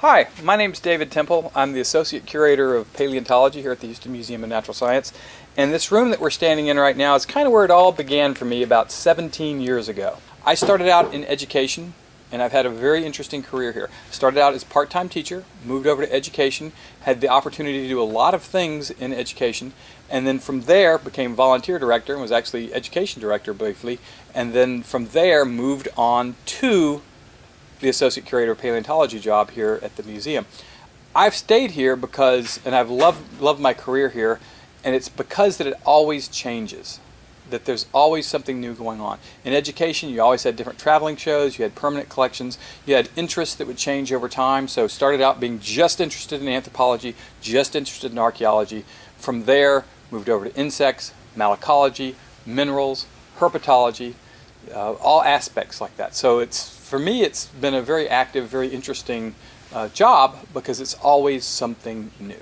Hi, my name is David Temple. I'm the Associate Curator of Paleontology here at the Houston Museum of Natural Science. And this room that we're standing in right now is kind of where it all began for me about 17 years ago. I started out in education, and I've had a very interesting career here. Started out as part-time teacher, moved over to education, had the opportunity to do a lot of things in education, and then from there became volunteer director and was actually education director briefly, and then from there moved on to the Associate Curator of Paleontology job here at the museum. I've stayed here because, and I've loved my career here, and it's because that it always changes, that there's always something new going on. In education, you always had different traveling shows, you had permanent collections, you had interests that would change over time. So started out being just interested in anthropology, just interested in archaeology. From there, moved over to insects, malacology, minerals, herpetology, all aspects like that. So for me, it's been a very active, very interesting job because it's always something new.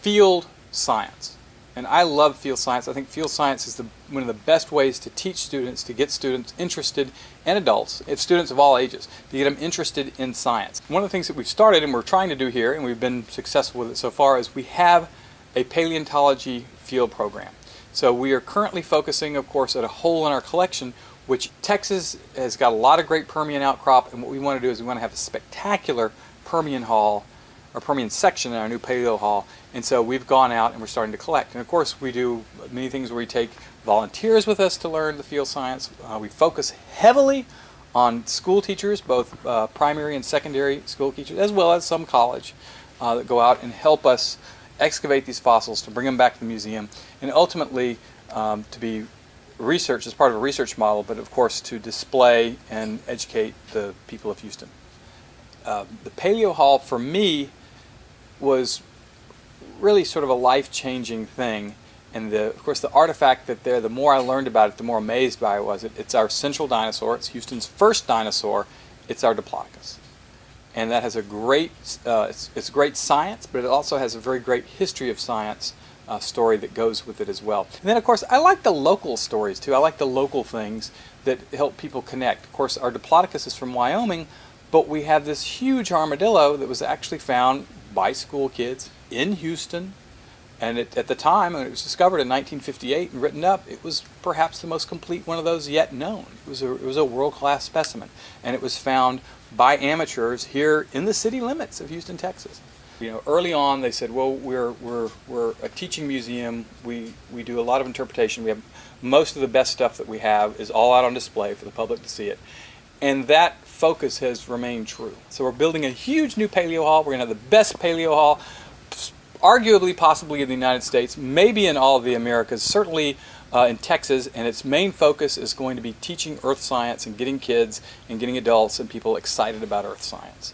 Field science. And I love field science. I think field science is one of the best ways to teach students, to get students interested, and adults, it's students of all ages, to get them interested in science. One of the things that we've started and we're trying to do here, and we've been successful with it so far, is we have a paleontology field program. So we are currently focusing, of course, at a hole in our collection, which Texas has got a lot of great Permian outcrop, and what we want to do is we want to have a spectacular Permian hall, or Permian section in our new Paleo Hall, and so we've gone out and we're starting to collect. And of course we do many things where we take volunteers with us to learn the field science. We focus heavily on school teachers, both primary and secondary school teachers, as well as some college that go out and help us excavate these fossils to bring them back to the museum, and ultimately to be research as part of a research model, but of course to display and educate the people of Houston. The Paleo Hall for me was really sort of a life-changing thing, and of course the artifact the more I learned about it, the more amazed by it was. It's our central dinosaur. It's Houston's first dinosaur. It's our Diplodocus, and that has a great it's great science, but it also has a very great history of science story that goes with it as well. And then of course I like the local stories too. I like the local things that help people connect. Of course our Diplodocus is from Wyoming, but we have this huge armadillo that was actually found by school kids in Houston, and at the time when it was discovered in 1958 and written up, it was perhaps the most complete one of those yet known. It was a world-class specimen, and it was found by amateurs here in the city limits of Houston, Texas. You know, early on they said, well, we're a teaching museum. We do a lot of interpretation. We have most of the best stuff that we have is all out on display for the public to see it. And that focus has remained true. So we're building a huge new Paleo Hall. We're going to have the best Paleo Hall, arguably, possibly in the United States, maybe in all of the Americas, certainly in Texas. And its main focus is going to be teaching earth science and getting kids and getting adults and people excited about earth science.